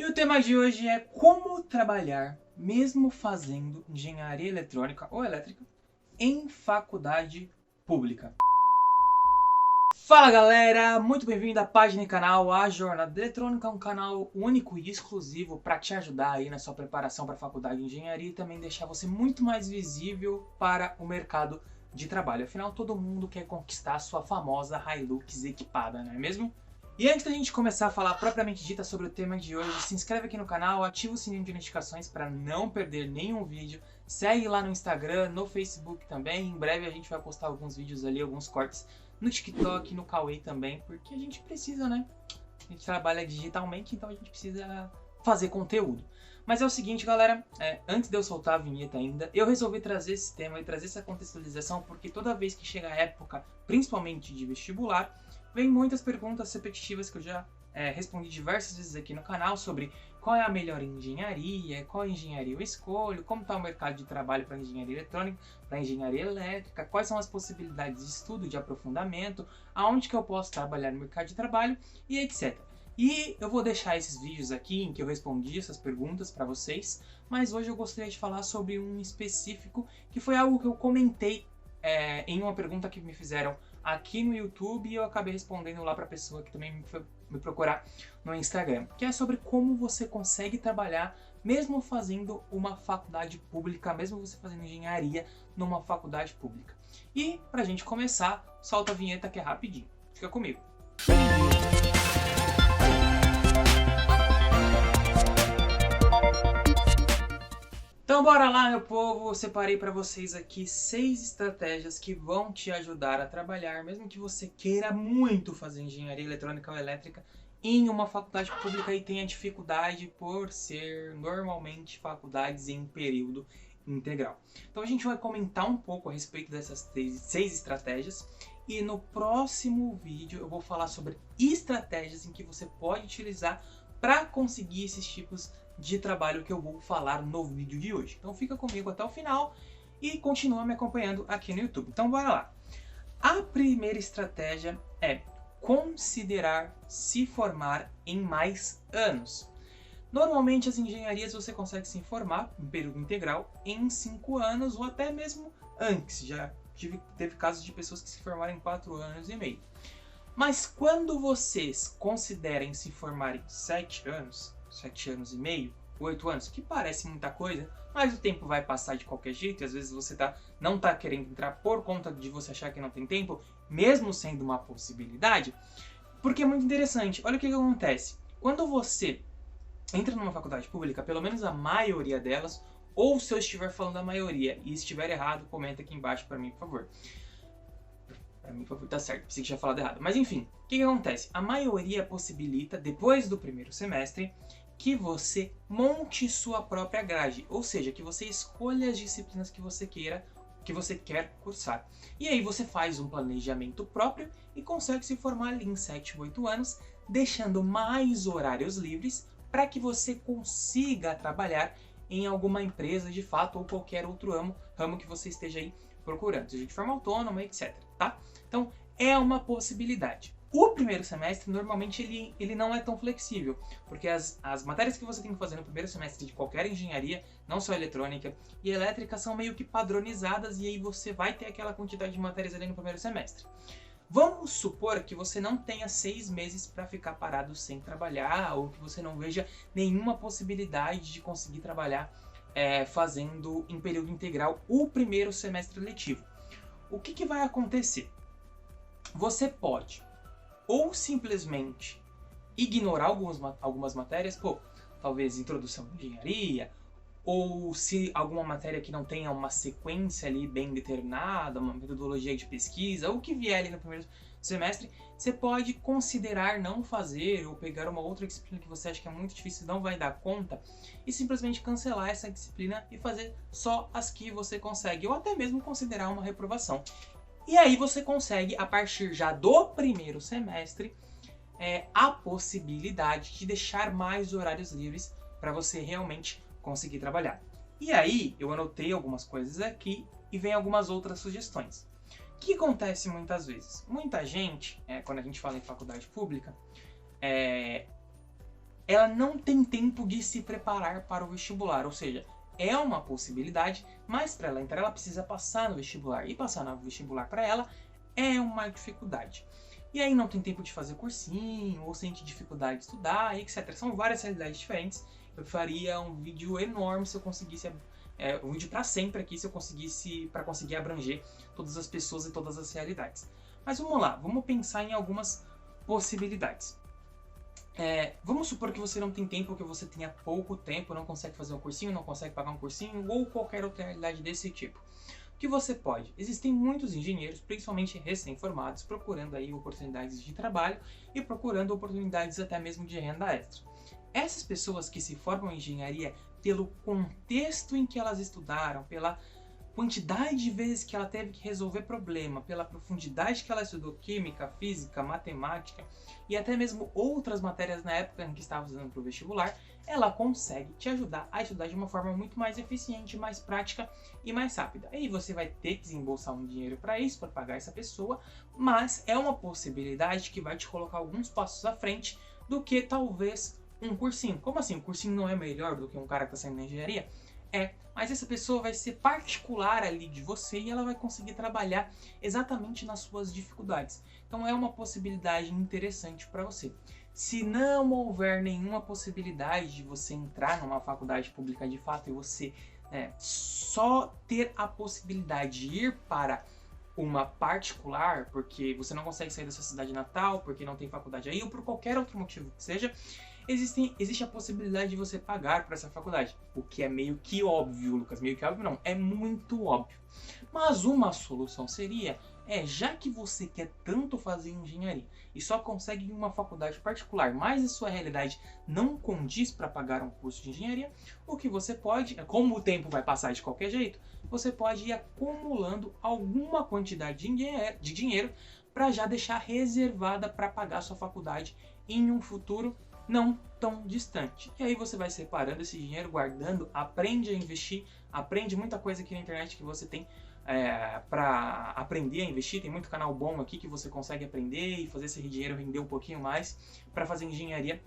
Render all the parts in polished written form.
E o tema de hoje é como trabalhar, mesmo fazendo engenharia eletrônica ou elétrica, em faculdade pública. Fala galera, muito bem-vindo à página e canal A Jornada Eletrônica, um canal único e exclusivo para te ajudar aí na sua preparação para a faculdade de engenharia e também deixar você muito mais visível para o mercado de trabalho. Afinal, todo mundo quer conquistar a sua famosa Hilux equipada, não é mesmo? E antes da gente começar a falar propriamente dita sobre o tema de hoje, se inscreve aqui no canal, ativa o sininho de notificações para não perder nenhum vídeo, segue lá no Instagram, no Facebook também, em breve a gente vai postar alguns vídeos ali, alguns cortes no TikTok, no Kawaii também, porque a gente precisa, né? A gente trabalha digitalmente, então a gente precisa fazer conteúdo. Mas é o seguinte, galera, antes de eu soltar a vinheta ainda, eu resolvi trazer esse tema e trazer essa contextualização, porque toda vez que chega a época, principalmente de vestibular, vem muitas perguntas repetitivas que eu já respondi diversas vezes aqui no canal sobre qual é a melhor engenharia, qual engenharia eu escolho, como está o mercado de trabalho para engenharia eletrônica, para engenharia elétrica, quais são as possibilidades de estudo, de aprofundamento, aonde que eu posso trabalhar no mercado de trabalho e etc. E eu vou deixar esses vídeos aqui em que eu respondi essas perguntas para vocês, mas hoje eu gostaria de falar sobre um específico que foi algo que eu comentei em uma pergunta que me fizeram aqui no YouTube e eu acabei respondendo lá para a pessoa que também foi me procurar no Instagram, que é sobre como você consegue trabalhar mesmo fazendo uma faculdade pública, mesmo você fazendo engenharia numa faculdade pública. E pra gente começar, solta a vinheta que é rapidinho. Fica comigo. Então bora lá, meu povo, eu separei para vocês aqui 6 estratégias que vão te ajudar a trabalhar, mesmo que você queira muito fazer engenharia eletrônica ou elétrica em uma faculdade pública e tenha dificuldade por ser normalmente faculdades em período integral. Então a gente vai comentar um pouco a respeito dessas 6 estratégias e no próximo vídeo eu vou falar sobre estratégias em que você pode utilizar para conseguir esses tipos de trabalho que eu vou falar no vídeo de hoje. Então fica comigo até o final e continua me acompanhando aqui no YouTube. Então bora lá. A primeira estratégia é considerar se formar em mais anos. Normalmente as engenharias você consegue se formar em período integral em 5 anos ou até mesmo antes. Já teve casos de pessoas que se formaram em 4 anos e meio. Mas quando vocês considerem se formar em 7 anos, 7 anos e meio, 8 anos, que parece muita coisa, mas o tempo vai passar de qualquer jeito e às vezes você não está querendo entrar por conta de você achar que não tem tempo, mesmo sendo uma possibilidade, porque é muito interessante. Olha o que acontece. Quando você entra numa faculdade pública, pelo menos a maioria delas, ou se eu estiver falando a maioria e estiver errado, comenta aqui embaixo para mim, por favor. Para mim, por favor, tá certo, pensei que tinha falado errado. Mas enfim, o que acontece? A maioria possibilita, depois do primeiro semestre, que você monte sua própria grade, ou seja, que você escolha as disciplinas que você quer cursar. E aí você faz um planejamento próprio e consegue se formar ali em 7, 8 anos, deixando mais horários livres para que você consiga trabalhar em alguma empresa de fato ou qualquer outro ramo que você esteja aí procurando, seja de forma autônoma, etc. Tá? Então é uma possibilidade. O primeiro semestre, normalmente, ele não é tão flexível, porque as matérias que você tem que fazer no primeiro semestre de qualquer engenharia, não só eletrônica e elétrica, são meio que padronizadas e aí você vai ter aquela quantidade de matérias ali no primeiro semestre. Vamos supor que você não tenha 6 meses para ficar parado sem trabalhar ou que você não veja nenhuma possibilidade de conseguir trabalhar fazendo em período integral o primeiro semestre letivo. O que vai acontecer? Você pode ou simplesmente ignorar algumas matérias, talvez introdução à engenharia, ou se alguma matéria que não tenha uma sequência ali bem determinada, uma metodologia de pesquisa, ou o que vier ali no primeiro semestre, você pode considerar não fazer ou pegar uma outra disciplina que você acha que é muito difícil e não vai dar conta e simplesmente cancelar essa disciplina e fazer só as que você consegue, ou até mesmo considerar uma reprovação. E aí você consegue, a partir já do primeiro semestre, a possibilidade de deixar mais horários livres para você realmente conseguir trabalhar. E aí eu anotei algumas coisas aqui e vem algumas outras sugestões. O que acontece muitas vezes? Muita gente, quando a gente fala em faculdade pública, ela não tem tempo de se preparar para o vestibular, ou seja, é uma possibilidade, mas para ela entrar ela precisa passar no vestibular, e passar no vestibular para ela é uma dificuldade. E aí não tem tempo de fazer cursinho, ou sente dificuldade de estudar, etc. São várias realidades diferentes. Eu faria um vídeo enorme se eu conseguisse, um vídeo para sempre aqui, se eu conseguisse, para conseguir abranger todas as pessoas e todas as realidades. Mas vamos lá, vamos pensar em algumas possibilidades. Vamos supor que você não tem tempo, que você tenha pouco tempo, não consegue fazer um cursinho, não consegue pagar um cursinho, ou qualquer outra realidade desse tipo. O que você pode? Existem muitos engenheiros, principalmente recém-formados, procurando aí oportunidades de trabalho e procurando oportunidades até mesmo de renda extra. Essas pessoas que se formam em engenharia, pelo contexto em que elas estudaram, pela quantidade de vezes que ela teve que resolver problema, pela profundidade que ela estudou química, física, matemática e até mesmo outras matérias na época em que estava estudando para o vestibular, ela consegue te ajudar a estudar de uma forma muito mais eficiente, mais prática e mais rápida. Aí você vai ter que desembolsar um dinheiro para isso, para pagar essa pessoa, mas é uma possibilidade que vai te colocar alguns passos à frente do que talvez um cursinho. Como assim? O cursinho não é melhor do que um cara que está saindo da engenharia? Mas essa pessoa vai ser particular ali de você e ela vai conseguir trabalhar exatamente nas suas dificuldades. Então é uma possibilidade interessante para você. Se não houver nenhuma possibilidade de você entrar numa faculdade pública de fato e você só ter a possibilidade de ir para uma particular, porque você não consegue sair da sua cidade natal, porque não tem faculdade aí, ou por qualquer outro motivo que seja, existe a possibilidade de você pagar por essa faculdade. O que é meio que óbvio, Lucas. Meio que óbvio não, é muito óbvio. Mas uma solução seria, já que você quer tanto fazer engenharia e só consegue em uma faculdade particular, mas a sua realidade não condiz para pagar um curso de engenharia, o que você pode, como o tempo vai passar de qualquer jeito, você pode ir acumulando alguma quantidade de dinheiro para já deixar reservada para pagar a sua faculdade em um futuro não tão distante. E aí você vai separando esse dinheiro, guardando, aprende a investir, aprende muita coisa aqui na internet que você tem para aprender a investir. Tem muito canal bom aqui que você consegue aprender e fazer esse dinheiro render um pouquinho mais para fazer engenharia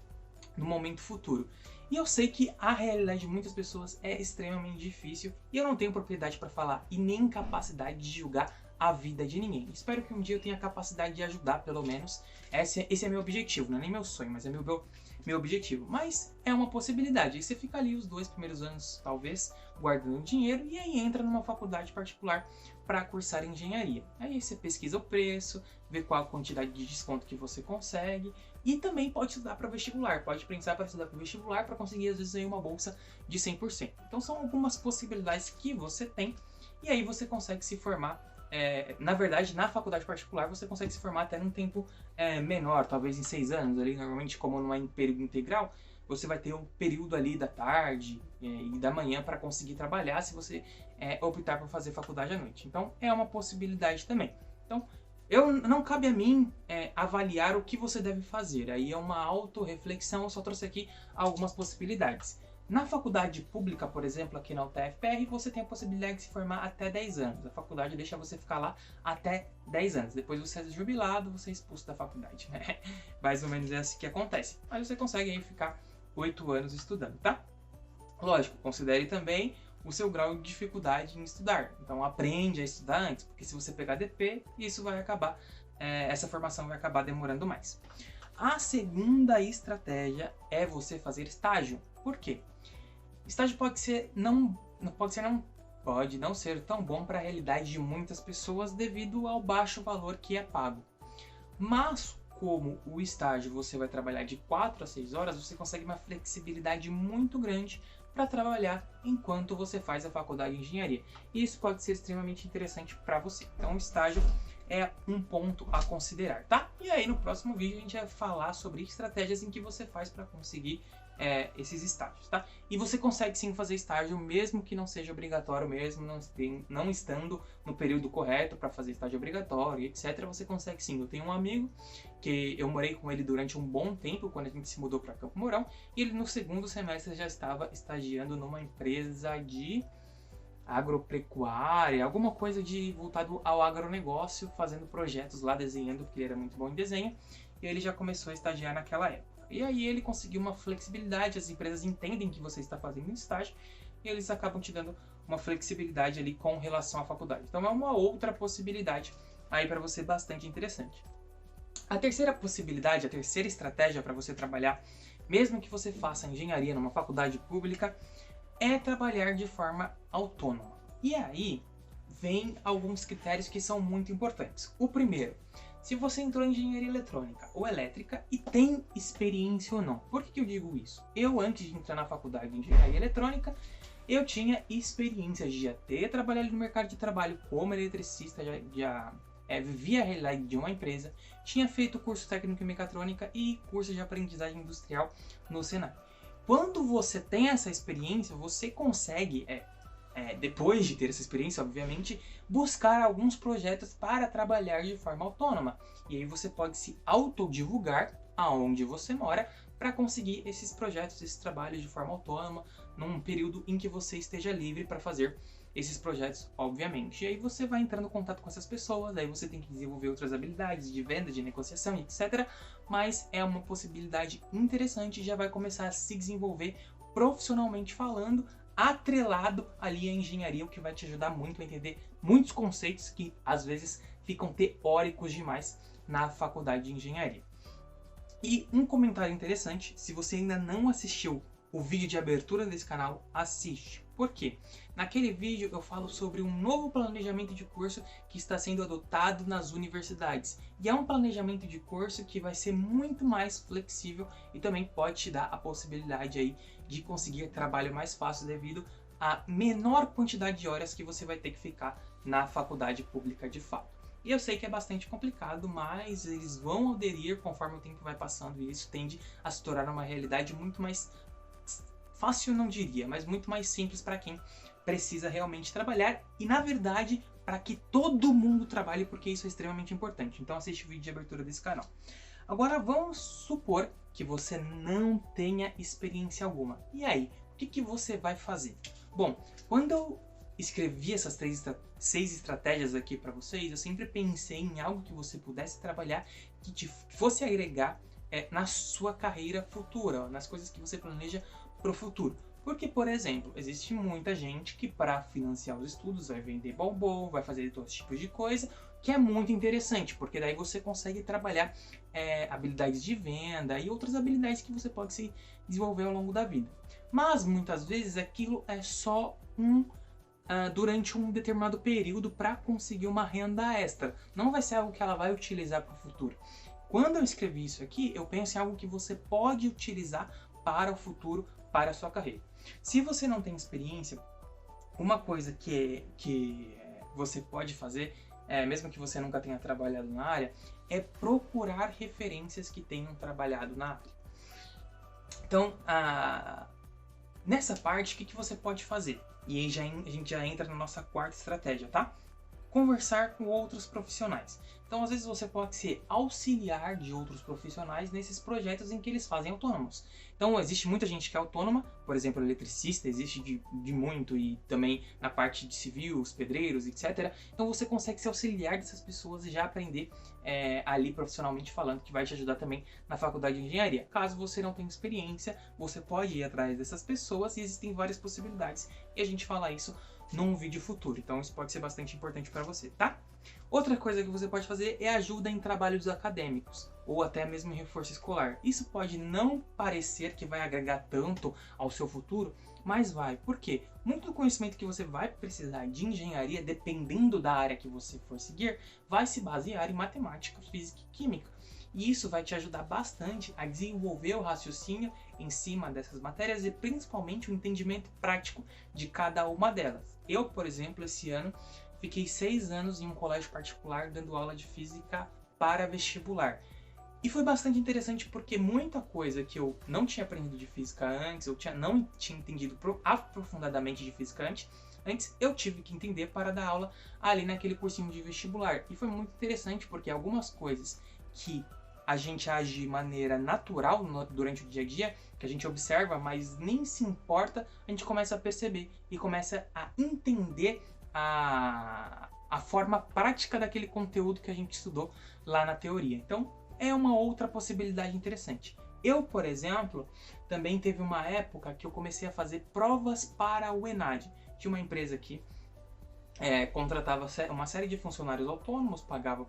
no momento futuro. E eu sei que a realidade de muitas pessoas é extremamente difícil e eu não tenho propriedade para falar e nem capacidade de julgar a vida de ninguém. Espero que um dia eu tenha a capacidade de ajudar, pelo menos. Esse é meu objetivo, não é nem meu sonho, mas é meu objetivo. Mas é uma possibilidade. E você fica ali os 2 primeiros anos, talvez, guardando dinheiro e aí entra numa faculdade particular para cursar engenharia. Aí você pesquisa o preço, vê qual a quantidade de desconto que você consegue e também pode estudar para vestibular. Pode pensar para estudar para vestibular para conseguir, às vezes, aí uma bolsa de 100%. Então são algumas possibilidades que você tem e aí você consegue se formar. Na verdade, na faculdade particular, você consegue se formar até num tempo menor, talvez em 6 anos. Ali, normalmente, como não é em período integral, você vai ter um período ali da tarde e da manhã para conseguir trabalhar se você optar por fazer faculdade à noite. Então, é uma possibilidade também. Então, não cabe a mim avaliar o que você deve fazer. Aí é uma autorreflexão, eu só trouxe aqui algumas possibilidades. Na faculdade pública, por exemplo, aqui na UTFPR, você tem a possibilidade de se formar até 10 anos. A faculdade deixa você ficar lá até 10 anos. Depois você é jubilado, você é expulso da faculdade. Mais ou menos é assim que acontece. Mas você consegue aí ficar 8 anos estudando, tá? Lógico, considere também o seu grau de dificuldade em estudar. Então aprende a estudar antes, porque se você pegar DP, isso vai acabar, essa formação vai acabar demorando mais. A segunda estratégia é você fazer estágio. Por quê? Estágio pode não ser tão bom para a realidade de muitas pessoas devido ao baixo valor que é pago. Mas como o estágio você vai trabalhar de 4 a 6 horas, você consegue uma flexibilidade muito grande para trabalhar enquanto você faz a faculdade de engenharia. E isso pode ser extremamente interessante para você. Então o estágio é um ponto a considerar, tá? E aí no próximo vídeo a gente vai falar sobre estratégias em que você faz para conseguir esses estágios, tá? E você consegue sim fazer estágio mesmo que não seja obrigatório, mesmo não estando no período correto para fazer estágio obrigatório, etc. Você consegue sim. Eu tenho um amigo que eu morei com ele durante um bom tempo, quando a gente se mudou para Campo Mourão, e ele no segundo semestre já estava estagiando numa empresa de agropecuária, alguma coisa voltado ao agronegócio, fazendo projetos lá, desenhando, porque ele era muito bom em desenho, e ele já começou a estagiar naquela época. E aí ele conseguiu uma flexibilidade, as empresas entendem que você está fazendo um estágio e eles acabam te dando uma flexibilidade ali com relação à faculdade. Então é uma outra possibilidade aí para você bastante interessante. A terceira possibilidade, a terceira estratégia para você trabalhar, mesmo que você faça engenharia numa faculdade pública, é trabalhar de forma autônoma. E aí vem alguns critérios que são muito importantes. O primeiro, se você entrou em engenharia eletrônica ou elétrica e tem experiência ou não. Por que eu digo isso? Eu, antes de entrar na faculdade de engenharia eletrônica, eu tinha experiência de já ter trabalhado no mercado de trabalho como eletricista, vivia a realidade de uma empresa, tinha feito curso técnico em mecatrônica e curso de aprendizagem industrial no Senai. Quando você tem essa experiência, você consegue, depois de ter essa experiência, obviamente, buscar alguns projetos para trabalhar de forma autônoma. E aí você pode se autodivulgar aonde você mora para conseguir esses projetos, esses trabalhos de forma autônoma, num período em que você esteja livre para fazer esses projetos, obviamente. E aí você vai entrando em contato com essas pessoas, aí você tem que desenvolver outras habilidades de venda, de negociação, etc. Mas é uma possibilidade interessante e já vai começar a se desenvolver profissionalmente falando, atrelado ali à engenharia, o que vai te ajudar muito a entender muitos conceitos que às vezes ficam teóricos demais na faculdade de engenharia. E um comentário interessante, se você ainda não assistiu o vídeo de abertura desse canal, assiste. Por quê? Naquele vídeo eu falo sobre um novo planejamento de curso que está sendo adotado nas universidades. E é um planejamento de curso que vai ser muito mais flexível e também pode te dar a possibilidade aí de conseguir trabalho mais fácil devido à menor quantidade de horas que você vai ter que ficar na faculdade pública de fato. E eu sei que é bastante complicado, mas eles vão aderir conforme o tempo vai passando e isso tende a se tornar uma realidade muito mais fácil, não diria, mas muito mais simples para quem precisa realmente trabalhar e, na verdade, para que todo mundo trabalhe, porque isso é extremamente importante. Então assiste o vídeo de abertura desse canal. Agora vamos supor que você não tenha experiência alguma. E aí, o que você vai fazer? Bom, quando eu escrevi essas 6 estratégias aqui para vocês, eu sempre pensei em algo que você pudesse trabalhar que te fosse agregar na sua carreira futura, nas coisas que você planeja para o futuro. Porque, por exemplo, existe muita gente que para financiar os estudos vai vender bombom, vai fazer todos os tipos de coisa, que é muito interessante, porque daí você consegue trabalhar habilidades de venda e outras habilidades que você pode se desenvolver ao longo da vida. Mas, muitas vezes, aquilo é só durante um determinado período para conseguir uma renda extra. Não vai ser algo que ela vai utilizar para o futuro. Quando eu escrevi isso aqui, eu penso em algo que você pode utilizar para o futuro, para a sua carreira. Se você não tem experiência, uma coisa que você pode fazer, mesmo que você nunca tenha trabalhado na área, é procurar referências que tenham trabalhado na área. Então, nessa parte, o que você pode fazer? E aí a gente já entra na nossa quarta estratégia, tá? Conversar com outros profissionais. Então, às vezes você pode ser auxiliar de outros profissionais nesses projetos em que eles fazem autônomos. Então, existe muita gente que é autônoma, por exemplo, eletricista, existe de muito, e também na parte de civil, os pedreiros, etc. Então, você consegue se auxiliar dessas pessoas e já aprender ali profissionalmente falando, que vai te ajudar também na faculdade de engenharia. Caso você não tenha experiência, você pode ir atrás dessas pessoas e existem várias possibilidades. E a gente fala isso num vídeo futuro, então isso pode ser bastante importante para você, tá? Outra coisa que você pode fazer é ajuda em trabalhos acadêmicos, ou até mesmo em reforço escolar. Isso pode não parecer que vai agregar tanto ao seu futuro, mas vai. Por quê? Muito do conhecimento que você vai precisar de engenharia, dependendo da área que você for seguir, vai se basear em matemática, física e química. E isso vai te ajudar bastante a desenvolver o raciocínio em cima dessas matérias e principalmente o entendimento prático de cada uma delas. Eu, por exemplo, esse ano fiquei 6 anos em um colégio particular dando aula de física para vestibular. E foi bastante interessante porque muita coisa que eu não tinha aprendido de física antes, não tinha entendido aprofundadamente de física antes, eu tive que entender para dar aula ali naquele cursinho de vestibular. E foi muito interessante porque algumas coisas que a gente age de maneira natural durante o dia a dia, que a gente observa, mas nem se importa, a gente começa a perceber e começa a entender a forma prática daquele conteúdo que a gente estudou lá na teoria. Então, é uma outra possibilidade interessante. Eu, por exemplo, também teve uma época que eu comecei a fazer provas para o ENAD. Tinha uma empresa que contratava uma série de funcionários autônomos, pagava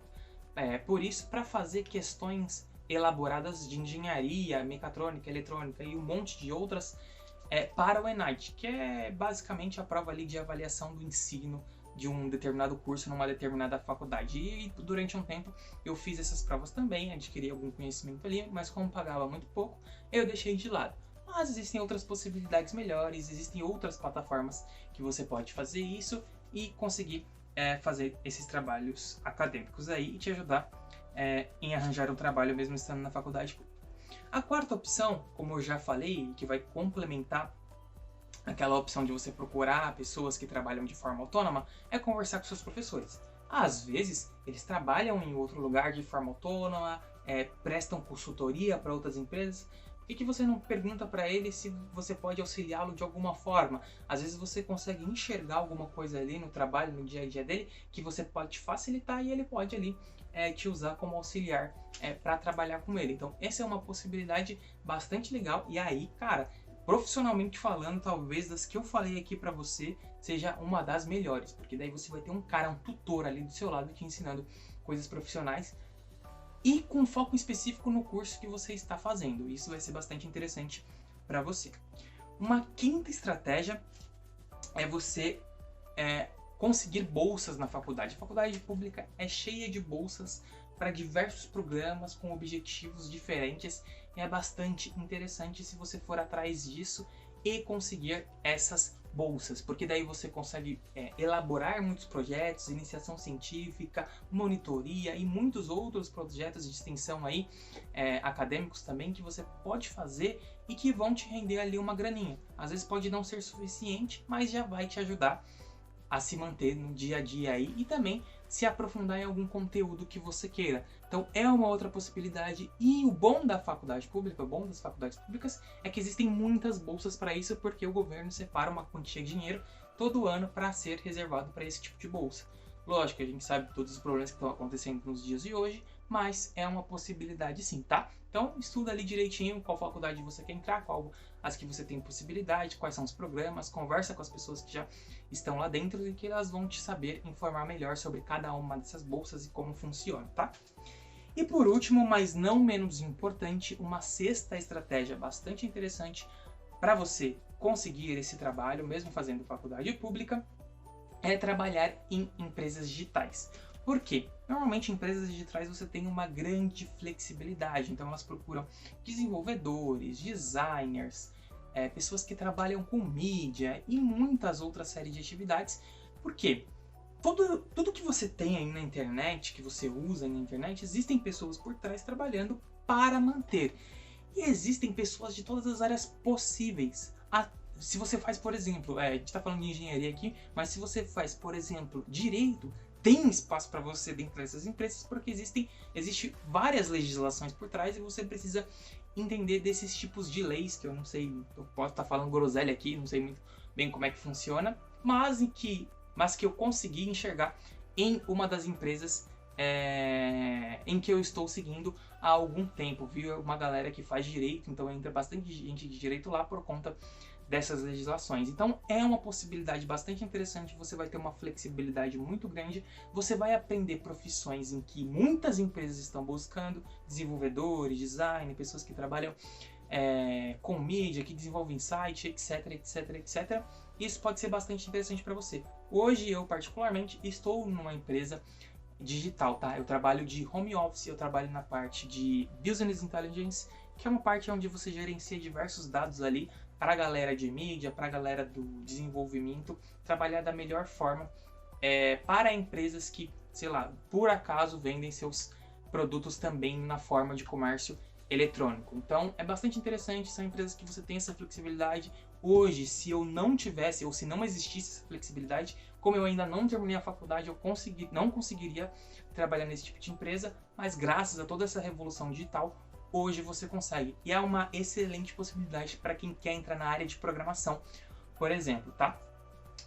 por isso, para fazer questões elaboradas de engenharia, mecatrônica, eletrônica e um monte de outras para o ENAD, que é basicamente a prova ali de avaliação do ensino de um determinado curso numa determinada faculdade. E durante um tempo eu fiz essas provas também, adquiri algum conhecimento ali, mas como pagava muito pouco, eu deixei de lado. Mas existem outras possibilidades melhores, existem outras plataformas que você pode fazer isso e conseguir fazer esses trabalhos acadêmicos aí e te ajudar em arranjar um trabalho mesmo estando na faculdade. A quarta opção, como eu já falei, que vai complementar aquela opção de você procurar pessoas que trabalham de forma autônoma, é conversar com seus professores. Às vezes, eles trabalham em outro lugar de forma autônoma, prestam consultoria para outras empresas. Por que você não pergunta para ele se você pode auxiliá-lo de alguma forma? Às vezes você consegue enxergar alguma coisa ali no trabalho, no dia a dia dele, que você pode te facilitar e ele pode ali te usar como auxiliar para trabalhar com ele. Então, essa é uma possibilidade bastante legal. E aí, cara, profissionalmente falando, talvez das que eu falei aqui para você, seja uma das melhores. Porque daí você vai ter um cara, um tutor ali do seu lado te ensinando coisas profissionais e com foco específico no curso que você está fazendo. Isso vai ser bastante interessante para você. Uma quinta estratégia é você conseguir bolsas na faculdade. A faculdade pública é cheia de bolsas para diversos programas com objetivos diferentes e é bastante interessante se você for atrás disso e conseguir essas bolsas, porque daí você consegue elaborar muitos projetos, iniciação científica, monitoria e muitos outros projetos de extensão aí, acadêmicos também, que você pode fazer e que vão te render ali uma graninha. Às vezes pode não ser suficiente, mas já vai te ajudar a se manter no dia a dia aí e também se aprofundar em algum conteúdo que você queira. Então é uma outra possibilidade. E o bom da faculdade pública, o bom das faculdades públicas é que existem muitas bolsas para isso, porque o governo separa uma quantia de dinheiro todo ano para ser reservado para esse tipo de bolsa. Lógico, a gente sabe todos os problemas que estão acontecendo nos dias de hoje, mas é uma possibilidade sim, tá? Então estuda ali direitinho qual faculdade você quer entrar, qual as que você tem possibilidade, quais são os programas, conversa com as pessoas que já estão lá dentro e que elas vão te saber informar melhor sobre cada uma dessas bolsas e como funciona, tá? E por último, mas não menos importante, uma sexta estratégia bastante interessante para você conseguir esse trabalho, mesmo fazendo faculdade pública, é trabalhar em empresas digitais. Por quê? Normalmente em empresas digitais você tem uma grande flexibilidade, então elas procuram desenvolvedores, designers, pessoas que trabalham com mídia e muitas outras séries de atividades. Por quê? Tudo que você tem aí na internet, que você usa na internet, existem pessoas por trás trabalhando para manter. E existem pessoas de todas as áreas possíveis. Se você faz, por exemplo, a gente está falando de engenharia aqui, mas se você faz, por exemplo, direito, tem espaço para você dentro dessas empresas, porque existe várias legislações por trás e você precisa entender desses tipos de leis, que eu não sei, eu posso estar falando groselha aqui, não sei muito bem como é que funciona, mas que eu consegui enxergar em uma das empresas em que eu estou seguindo há algum tempo. Viu uma galera que faz direito, então entra bastante gente de direito lá por conta dessas legislações. Então é uma possibilidade bastante interessante, você vai ter uma flexibilidade muito grande, você vai aprender profissões em que muitas empresas estão buscando, desenvolvedores, design, pessoas que trabalham com mídia, que desenvolvem site, etc, etc, etc. Isso pode ser bastante interessante para você. Hoje eu particularmente estou numa empresa digital, tá? Eu trabalho de home office, eu trabalho na parte de Business Intelligence, que é uma parte onde você gerencia diversos dados ali para a galera de mídia, para a galera do desenvolvimento, trabalhar da melhor forma para empresas que, sei lá, por acaso vendem seus produtos também na forma de comércio eletrônico. Então é bastante interessante, são empresas que você tem essa flexibilidade. Hoje, se eu não tivesse, ou se não existisse essa flexibilidade, como eu ainda não terminei a faculdade, eu não conseguiria trabalhar nesse tipo de empresa, mas graças a toda essa revolução digital, hoje você consegue. E é uma excelente possibilidade para quem quer entrar na área de programação, por exemplo, tá?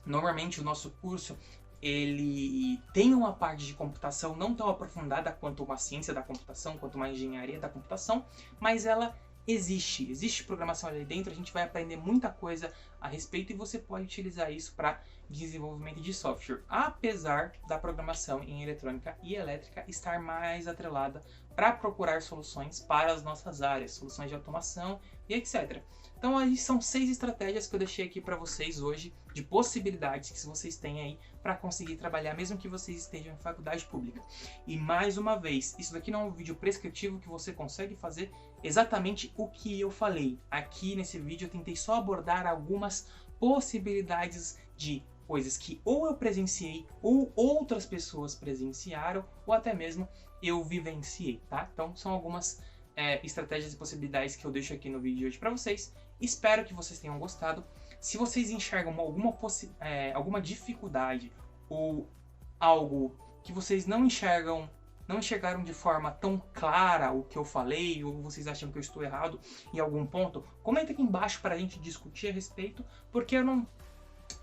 Normalmente o nosso curso, ele tem uma parte de computação não tão aprofundada quanto uma ciência da computação, quanto uma engenharia da computação, mas ela existe programação ali dentro, a gente vai aprender muita coisa a respeito e você pode utilizar isso para desenvolvimento de software, apesar da programação em eletrônica e elétrica estar mais atrelada para procurar soluções para as nossas áreas, soluções de automação e etc. Então aí são 6 estratégias que eu deixei aqui para vocês hoje, de possibilidades que vocês têm aí para conseguir trabalhar, mesmo que vocês estejam em faculdade pública. E mais uma vez, isso daqui não é um vídeo prescritivo que você consegue fazer exatamente o que eu falei. Aqui nesse vídeo eu tentei só abordar algumas possibilidades de coisas que ou eu presenciei, ou outras pessoas presenciaram, ou até mesmo eu vivenciei, tá? Então são algumas estratégias e possibilidades que eu deixo aqui no vídeo de hoje para vocês. Espero que vocês tenham gostado. Se vocês enxergam alguma dificuldade ou algo que vocês não enxergaram de forma tão clara o que eu falei, ou vocês acham que eu estou errado em algum ponto, comenta aqui embaixo para a gente discutir a respeito, porque eu não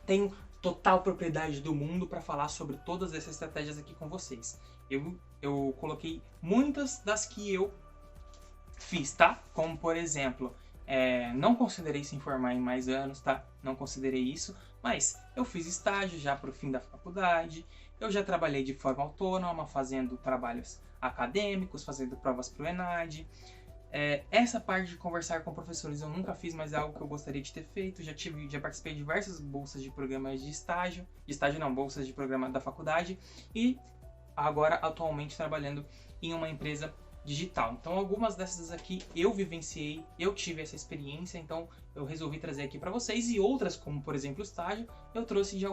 tenho total propriedade do mundo para falar sobre todas essas estratégias aqui com vocês. Eu coloquei muitas das que eu fiz, tá? Como por exemplo, não considerei se informar em mais anos, tá? Não considerei isso, mas eu fiz estágio já para o fim da faculdade, eu já trabalhei de forma autônoma, fazendo trabalhos acadêmicos, fazendo provas para o ENAD. Essa parte de conversar com professores eu nunca fiz, mas é algo que eu gostaria de ter feito. Já participei de diversas bolsas de programas de estágio, bolsas de programa da faculdade, e agora atualmente trabalhando em uma empresa digital. Então algumas dessas aqui eu vivenciei, eu tive essa experiência, então eu resolvi trazer aqui para vocês, e outras, como por exemplo o estágio, eu trouxe de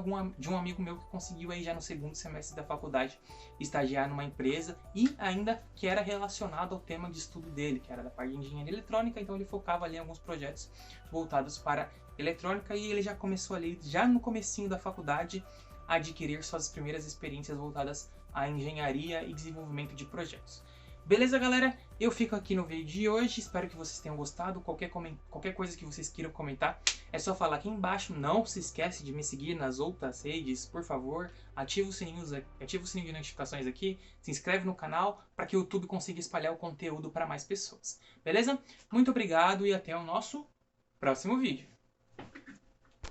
um amigo meu que conseguiu aí já no segundo semestre da faculdade estagiar numa empresa, e ainda que era relacionado ao tema de estudo dele, que era da parte de engenharia eletrônica, então ele focava ali em alguns projetos voltados para eletrônica, e ele já começou ali, já no comecinho da faculdade, a adquirir suas primeiras experiências voltadas à engenharia e desenvolvimento de projetos. Beleza, galera? Eu fico aqui no vídeo de hoje, espero que vocês tenham gostado. Qualquer coisa que vocês queiram comentar, é só falar aqui embaixo. Não se esquece de me seguir nas outras redes, por favor. Ativa o sininho de notificações aqui, se inscreve no canal para que o YouTube consiga espalhar o conteúdo para mais pessoas. Beleza? Muito obrigado e até o nosso próximo vídeo.